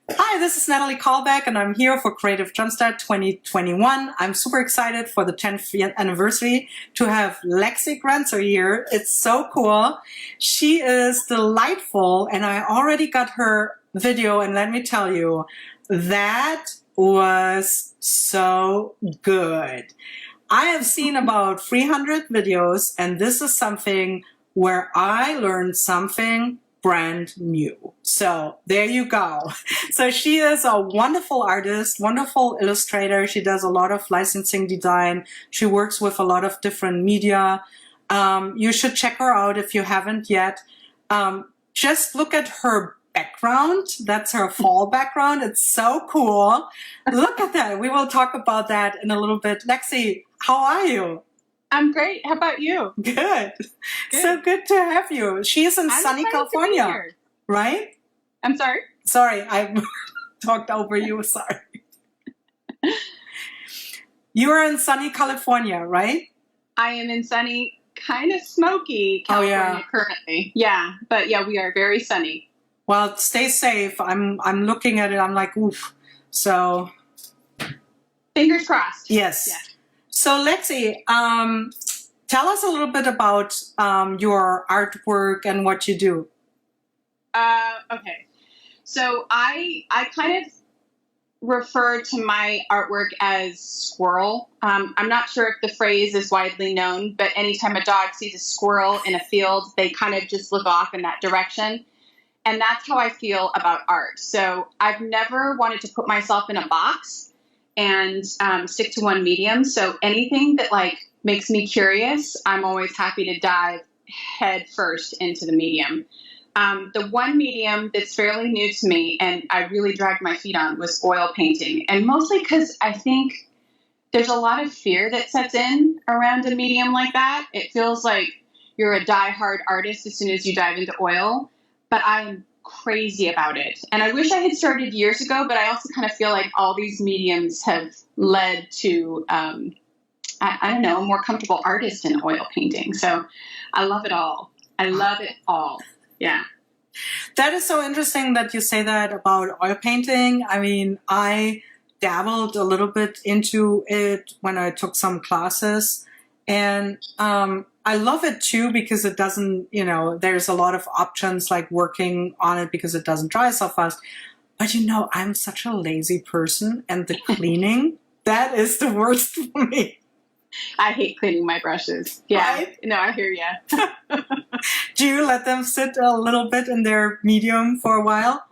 Hi, this is Natalie Callback, and I'm here for Creative Jumpstart 2021. I'm super excited for the 10th anniversary to have Lexi Grenzer here. It's so cool. She is delightful, and I already got her video, and let me tell you, that was so good. I have seen about 300 videos, and this is something where I learned something brand new. So there you go. So she is a wonderful artist, wonderful illustrator. She does a lot of licensing design. She works with a lot of different media. You should check her out if you haven't yet. Just look at her background. That's her fall background. It's so cool. Look at that. We will talk about that in a little bit. Lexi, how are you? I'm great. How about you? Good. So good to have you. She's in sunny California, right? I'm sorry? Sorry, I talked over you. Sorry. You are in sunny California, right? I am in sunny, kind of smoky California currently. Yeah, but yeah, we are very sunny. Well, stay safe. I'm looking at it. I'm like, oof. So fingers crossed. Yes. Yeah. So Lexi, tell us a little bit about your artwork and what you do. Okay. So I kind of refer to my artwork as squirrel. I'm not sure if the phrase is widely known, but anytime a dog sees a squirrel in a field, they kind of just look off in that direction. And that's how I feel about art. So I've never wanted to put myself in a box and stick to one medium. So anything that makes me curious, I'm always happy to dive head first into the medium. The one medium that's fairly new to me and I really dragged my feet on was oil painting. And mostly because I think there's a lot of fear that sets in around a medium like that. It feels like you're a diehard artist as soon as you dive into oil, but I'm crazy about it. And I wish I had started years ago, but I also kind of feel like all these mediums have led to, I don't know, a more comfortable artist in oil painting. So I love it all. I love it all. Yeah. That is so interesting that you say that about oil painting. I mean, I dabbled a little bit into it when I took some classes, and I love it too because it doesn't, there's a lot of options like working on it because it doesn't dry so fast. But I'm such a lazy person, and the cleaning, that is the worst for me. I hate cleaning my brushes. Yeah. Right? No, I hear you. Do you let them sit a little bit in their medium for a while?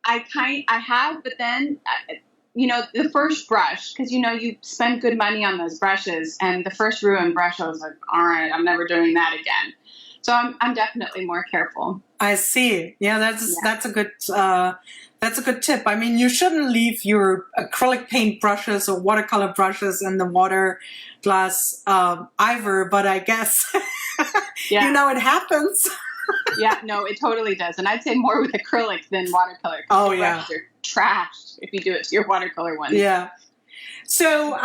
I have, but then, the first brush, because, you spend good money on those brushes, and the first ruined brush, I was like, all right, I'm never doing that again. So I'm definitely more careful. I see. Yeah, that's a good tip. I mean, you shouldn't leave your acrylic paint brushes or watercolor brushes in the water glass either, but I guess, it happens. Yeah, no, it totally does. And I'd say more with acrylic than watercolor. Oh, yeah. Brushes are trashed if you do it to your watercolor ones. Yeah. So,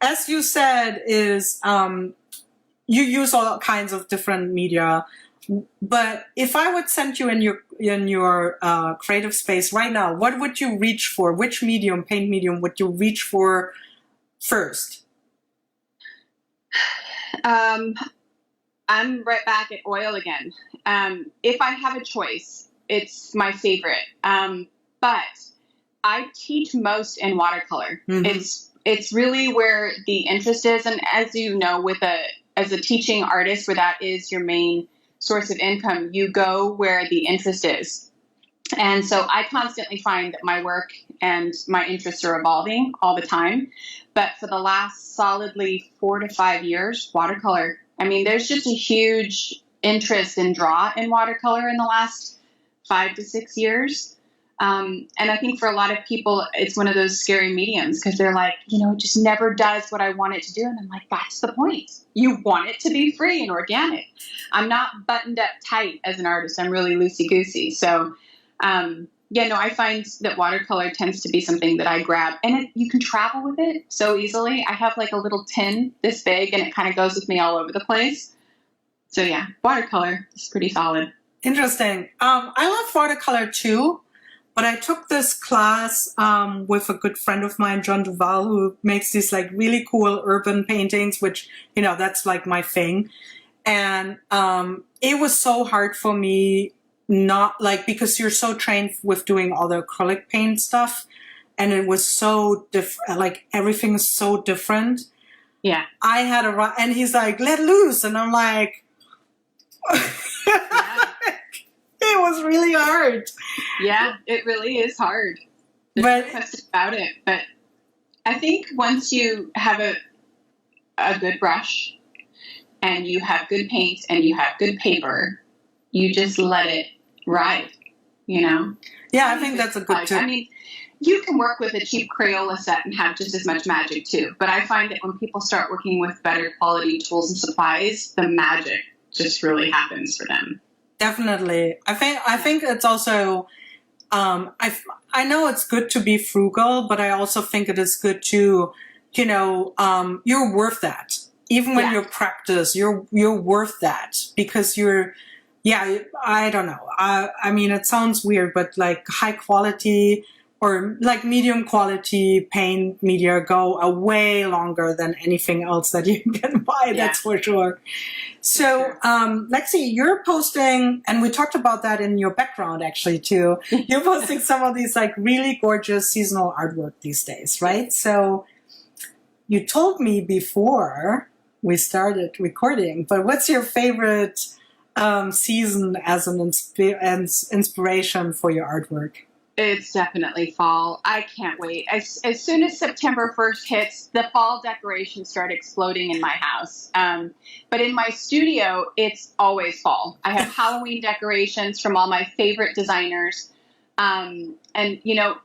as you said, you use all kinds of different media. But if I would send you in your creative space right now, what would you reach for? Which paint medium, would you reach for first? I'm right back at oil again. If I have a choice, it's my favorite. But I teach most in watercolor. Mm-hmm. It's really where the interest is, and as you know, as a teaching artist, where that is your main source of income, you go where the interest is. And so I constantly find that my work and my interests are evolving all the time. But for the last solidly 4 to 5 years, watercolor. I mean, there's just a huge interest and draw in watercolor in the last 5 to 6 years. And I think for a lot of people, it's one of those scary mediums because they're like, it just never does what I want it to do. And I'm like, that's the point. You want it to be free and organic. I'm not buttoned up tight as an artist. I'm really loosey-goosey. So, I find that watercolor tends to be something that I grab. And you can travel with it so easily. I have like a little tin this big, and it kind of goes with me all over the place. So, yeah, watercolor is pretty solid. Interesting. I love watercolor too. But I took this class with a good friend of mine, John Duval, who makes these like really cool urban paintings, which, you know, that's like my thing. And it was so hard for me, not like, because you're so trained with doing all the acrylic paint stuff. And it was so different, like everything is so different. Yeah. I had and he's like, let loose. And I'm like, Yeah. it was really hard. Yeah, it really is hard. There's But no question about it. But I think once you have a good brush and you have good paint and you have good paper, you just let it ride, you know? yeah, I think that's a good tip. I mean, you can work with a cheap Crayola set and have just as much magic too. But I find that when people start working with better quality tools and supplies, the magic just really happens for them. Definitely. I think it's also, I know it's good to be frugal, but I also think it is good to, you know, you're worth that. Even when you practice, you're worth that because I don't know. I mean, it sounds weird, but like high quality or like medium quality paint media go a way longer than anything else that you can buy. That's for sure. So, Lexi, you're posting, and we talked about that in your background actually too. You're posting some of these like really gorgeous seasonal artwork these days, right? So you told me before we started recording, but what's your favorite season as an inspiration for your artwork? It's definitely fall. I can't wait. As soon as September 1st hits, the fall decorations start exploding in my house. But in my studio, it's always fall. I have Halloween decorations from all my favorite designers. And, you know,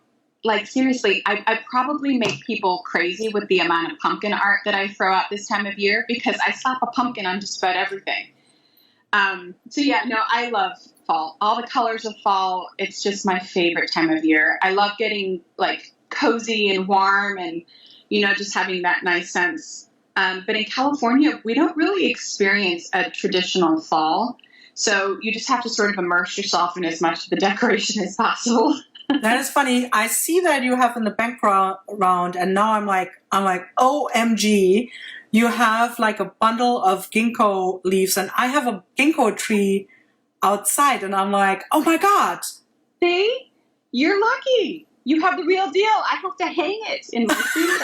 like seriously, I probably make people crazy with the amount of pumpkin art that I throw out this time of year because I slap a pumpkin on just about everything. So yeah, no, I love fall. All the colors of fall. It's just my favorite time of year. I love getting like cozy and warm and, you know, just having that nice sense. But in California, we don't really experience a traditional fall. So you just have to sort of immerse yourself in as much of the decoration as possible. That is funny. I see that you have in the background, and now I'm like, OMG. You have like a bundle of ginkgo leaves, and I have a ginkgo tree outside, and I'm like, oh my God. See? You're lucky. You have the real deal. I have to hang it in my studio.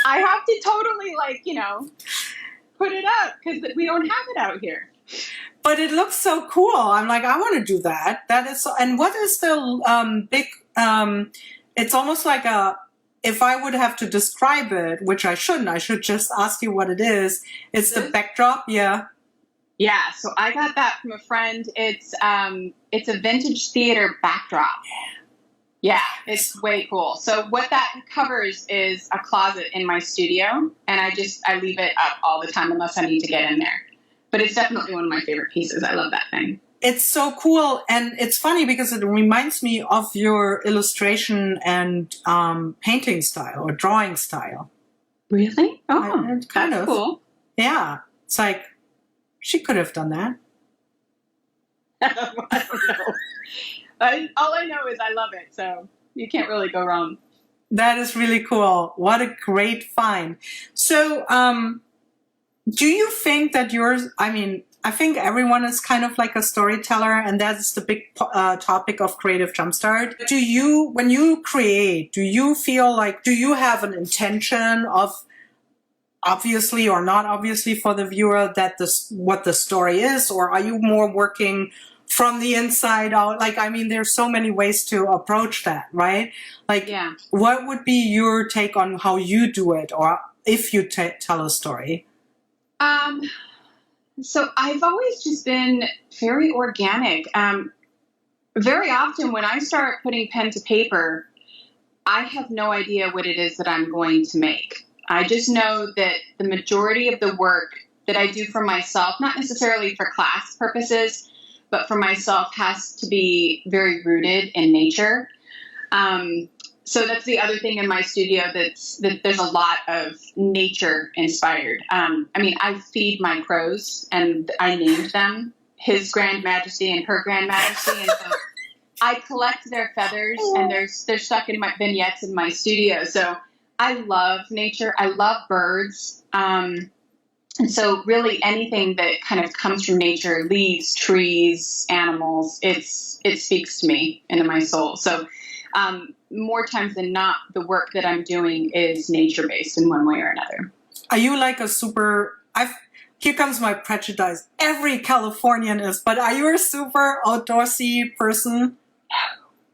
I have to totally, like, you know, put it up because we don't have it out here. But it looks so cool. I'm like, I want to do that. That is so, and what is the big, it's almost like if I would have to describe it, which I shouldn't, I should just ask you what it is. It's the backdrop, yeah. Yeah, so I got that from a friend. It's a vintage theater backdrop. Yeah, it's way cool. So what that covers is a closet in my studio, and I leave it up all the time unless I need to get in there. But it's definitely one of my favorite pieces. I love that thing. It's so cool, and it's funny because it reminds me of your illustration and painting style or drawing style. Really? Oh, kind that's of cool. Yeah, it's like she could have done that. I don't know. All I know is I love it, so you can't really go wrong. That is really cool. What a great find. So, do you think that yours, I mean, I think everyone is kind of like a storyteller, and that's the big topic of Creative Jumpstart. When you create, do you feel like, do you have an intention of, obviously or not obviously for the viewer, that what the story is, or are you more working from the inside out? Like, I mean, there's so many ways to approach that, right? Like, yeah. What would be your take on how you do it, or if you tell a story? So I've always just been very organic. Very often when I start putting pen to paper, I have no idea what it is that I'm going to make. I just know that the majority of the work that I do for myself, not necessarily for class purposes, but for myself, has to be very rooted in nature. So that's the other thing in my studio, that there's a lot of nature inspired. I mean, I feed my crows, and I named them His Grand Majesty and Her Grand Majesty, and so I collect their feathers, and they're stuck in my vignettes in my studio. So I love nature. I love birds. And so really anything that kind of comes from nature, leaves, trees, animals, it speaks to me and to my soul. So more times than not, the work that I'm doing is nature-based in one way or another. Are you like a super, here comes my prejudice, every Californian is, but are you a super outdoorsy person?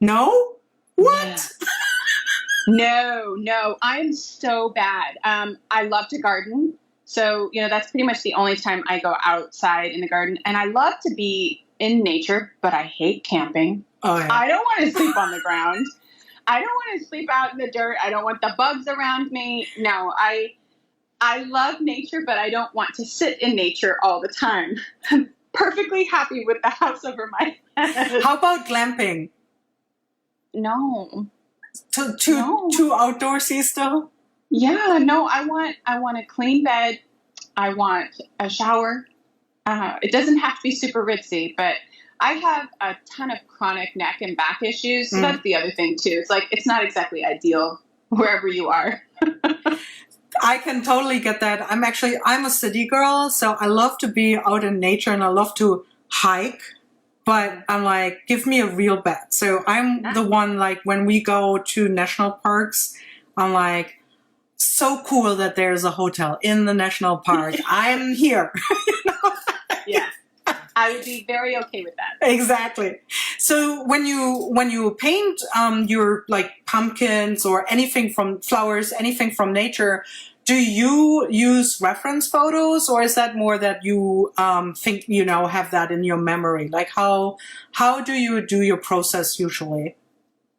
No? What? No, I'm so bad. I love to garden. So, that's pretty much the only time I go outside in the garden. And I love to be in nature, but I hate camping. Oh, yeah. I don't want to sleep on the ground. I don't want to sleep out in the dirt. I don't want the bugs around me. No, I love nature, but I don't want to sit in nature all the time. I'm perfectly happy with the house over my head. How about glamping? No. Too outdoorsy still? Yeah, no, I want a clean bed. I want a shower. It doesn't have to be super ritzy, but I have a ton of chronic neck and back issues. So that's the other thing too. It's like, it's not exactly ideal wherever you are. I can totally get that. I'm a city girl, so I love to be out in nature and I love to hike, but I'm like, give me a real bed. So I'm the one, like, when we go to national parks, I'm like, so cool that there's a hotel in the national park. I'm here. Yeah. I would be very okay with that. Exactly. So when you paint your like pumpkins or anything from flowers, anything from nature, do you use reference photos, or is that more that you think have that in your memory? Like how do you do your process usually?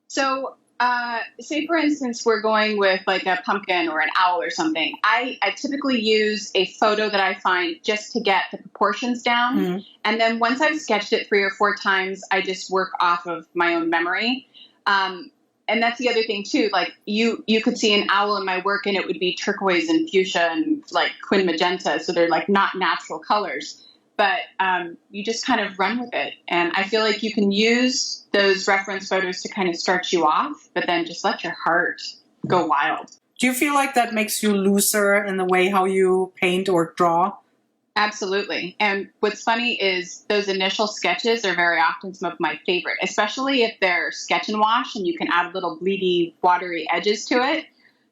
So say for instance we're going with like a pumpkin or an owl or something. I typically use a photo that I find just to get the proportions down. Mm-hmm. And then once I've sketched it 3 or 4 times, I just work off of my own memory. And that's the other thing too. Like you could see an owl in my work and it would be turquoise and fuchsia and like quin magenta. So they're like not natural colors. But you just kind of run with it. And I feel like you can use those reference photos to kind of start you off, but then just let your heart go wild. Do you feel like that makes you looser in the way how you paint or draw? Absolutely. And what's funny is those initial sketches are very often some of my favorite, especially if they're sketch and wash and you can add little bleedy, watery edges to it.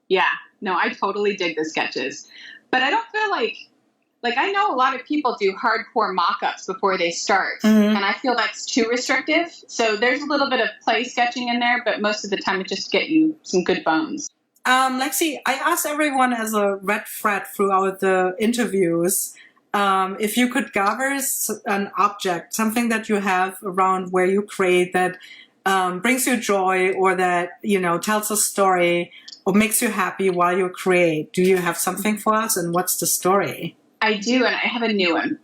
Yeah, no, I totally dig the sketches. But I don't feel like I know a lot of people do hardcore mock-ups before they start, and I feel that's too restrictive. So there's a little bit of play sketching in there, but most of the time it just get you some good bones. Lexi, I asked everyone as a red thread throughout the interviews, if you could gather an object, something that you have around where you create that brings you joy or that, tells a story or makes you happy while you create. Do you have something for us, and what's the story? I do, and I have a new one.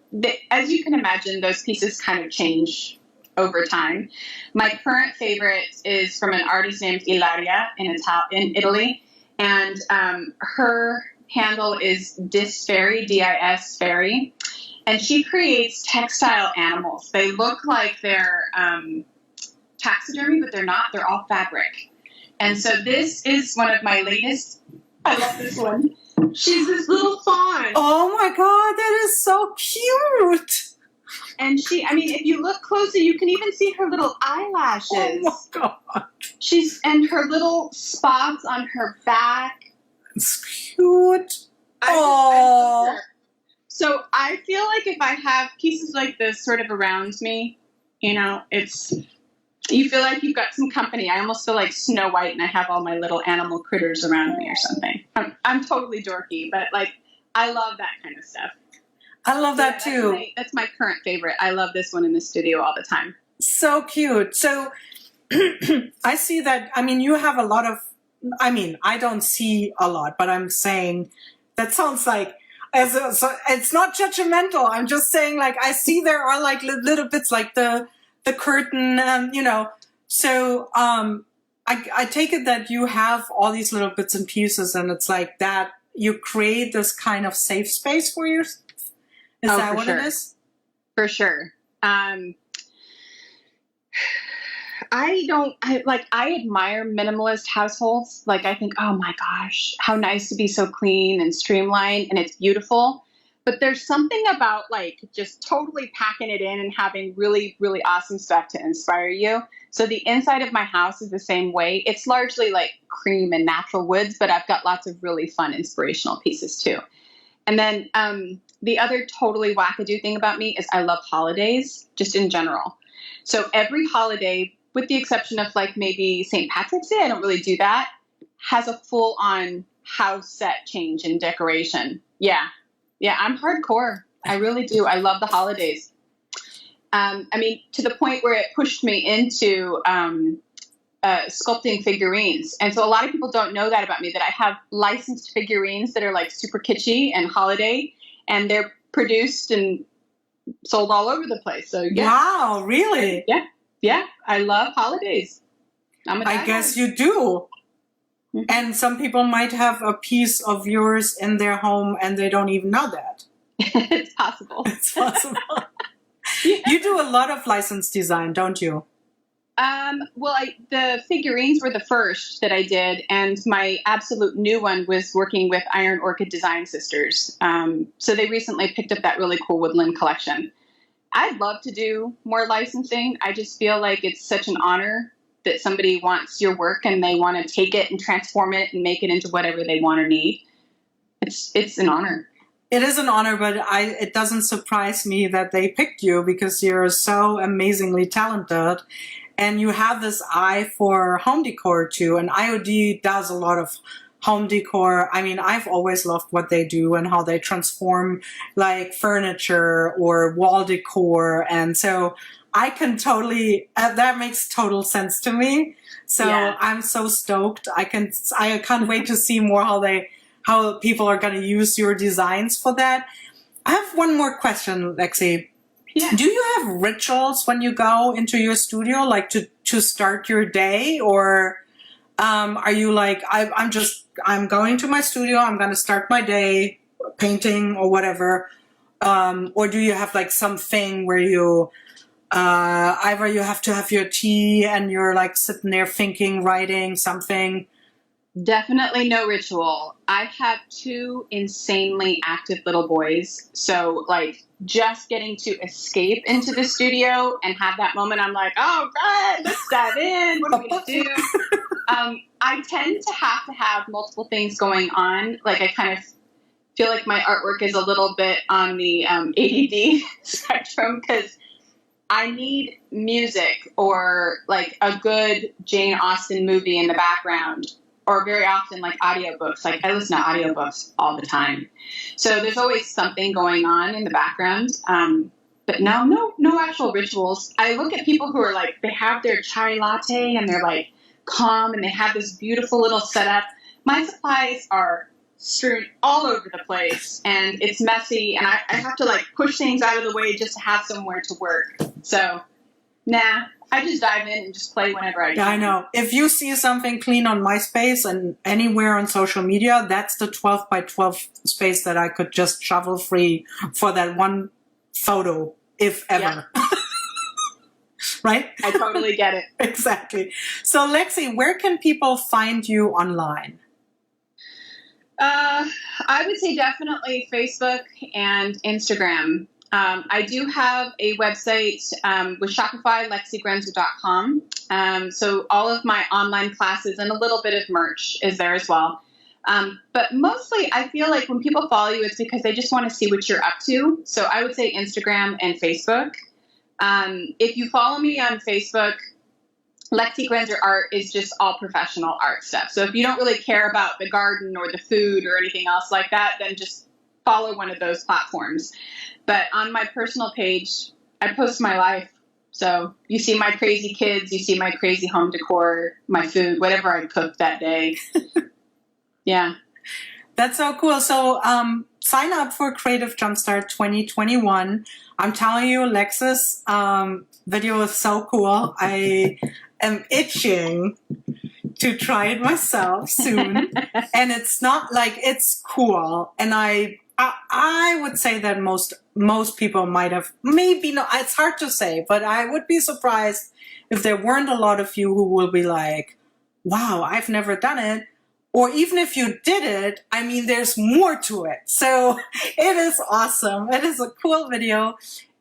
As you can imagine, those pieces kind of change over time. My current favorite is from an artist named Ilaria in Italy, and her handle is Disfairy, D-I-S Fairy, and she creates textile animals. They look like they're taxidermy, but they're not. They're all fabric. And so this is one of my latest. I love this one. She's this little fawn. Oh my God, that is so cute. And if you look closely, you can even see her little eyelashes. Oh my God. And her little spots on her back. It's cute. Oh. So I feel like if I have pieces like this sort of around me, you feel like you've got some company. I almost feel like Snow White and I have all my little animal critters around me or something. I'm totally dorky, but I love that kind of stuff. I love that too. That's my current favorite. I love this one in the studio all the time. So cute. So I see that, you have a lot of, I don't see a lot, but I'm saying that sounds like, so it's not judgmental. I'm just saying I see there are little bits like the curtain, so I take it that you have all these little bits and pieces, and it's like that you create this kind of safe space for yourself. Is that what it is? For sure. Um, I admire minimalist households. Like, I think, oh my gosh, how nice to be so clean and streamlined, and it's beautiful. But there's something about like just totally packing it in and having really, really awesome stuff to inspire you. So the inside of my house is the same way. It's largely like cream and natural woods, but I've got lots of really fun inspirational pieces too. And then the other totally wackadoo thing about me is I love holidays, just in general. So every holiday, with the exception of like maybe St. Patrick's Day, I don't really do that, has a full on house set change in decoration. Yeah. Yeah, I'm hardcore. I really do. I love the holidays. I mean, to the point where it pushed me into sculpting figurines. And so a lot of people don't know that about me, that I have licensed figurines that are like super kitschy and holiday, and they're produced and sold all over the place. So yeah. Wow, really? Yeah. Yeah. I love holidays. I guess you do. Mm-hmm. And some people might have a piece of yours in their home and they don't even know that. It's possible. It's possible. Yeah. You do a lot of licensed design, don't you? Well, the figurines were the first that I did, and my absolute new one was working with Iron Orchid Design Sisters. So they recently picked up that really cool woodland collection. I'd love to do more licensing. I just feel like it's such an honor that somebody wants your work and they want to take it and transform it and make it into whatever they want or need. It's an honor. It is an honor, but it doesn't surprise me that they picked you, because you're so amazingly talented and you have this eye for home decor too. And IOD does a lot of home decor. I mean, I've always loved what they do and how they transform like furniture or wall decor. And so I can totally, that makes total sense to me. So yeah. I'm so stoked. I can't wait to see more how people are going to use your designs for that. I have one more question, Lexi. Yeah. Do you have rituals when you go into your studio, like to start your day, or are you like, I'm going to my studio, I'm going to start my day painting or whatever, or do you have like something where you either you have to have your tea and you're like sitting there thinking, writing something? Definitely no ritual. I have 2 insanely active little boys. So like just getting to escape into the studio and have that moment, I'm like, oh God, let's dive in. What are we going to do? I tend to have multiple things going on. Like I kind of feel like my artwork is a little bit on the ADD spectrum, because I need music or like a good Jane Austen movie in the background, or very often like audiobooks. Like I listen to audiobooks all the time. So there's always something going on in the background. But no actual rituals. I look at people who are like, they have their chai latte and they're like calm and they have this beautiful little setup. My supplies are strewn all over the place and it's messy, and I have to like push things out of the way just to have somewhere to work. So nah, I just dive in and just play whenever I can. Yeah, I know. If you see something clean on MySpace and anywhere on social media, that's the 12 by 12 space that I could just shovel free for that one photo, if ever. Yeah. Right? I totally get it. Exactly. So Lexi, where can people find you online? I would say definitely Facebook and Instagram. I do have a website with Shopify, LexiGrenzer.com. So all of my online classes and a little bit of merch is there as well. But mostly I feel like when people follow you, it's because they just want to see what you're up to. So I would say Instagram and Facebook. If you follow me on Facebook, Lexi Grenzer Art is just all professional art stuff. So if you don't really care about the garden or the food or anything else like that, then just follow one of those platforms. But on my personal page, I post my life. So you see my crazy kids, you see my crazy home decor, my food, whatever I cooked that day. Yeah. That's so cool. So sign up for Creative Jumpstart 2021. I'm telling you, Lexi's video is so cool. I am itching to try it myself soon. And it's not like, it's cool. And I I would say that most people might have, maybe not, it's hard to say, but I would be surprised if there weren't a lot of you who will be like, wow, I've never done it. Or even if you did it, I mean, there's more to it. So it is awesome. It is a cool video.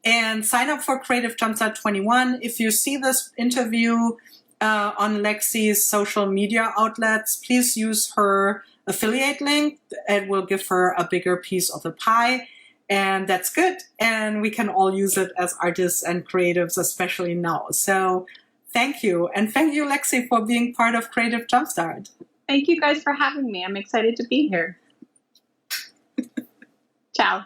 And sign up for Creative Jumpstart 21. If you see this interview on Lexi's social media outlets, please use her affiliate link. It will give her a bigger piece of the pie. And that's good. And we can all use it as artists and creatives, especially now. So thank you. And thank you, Lexi, for being part of Creative Jumpstart. Thank you guys for having me. I'm excited to be here. Ciao.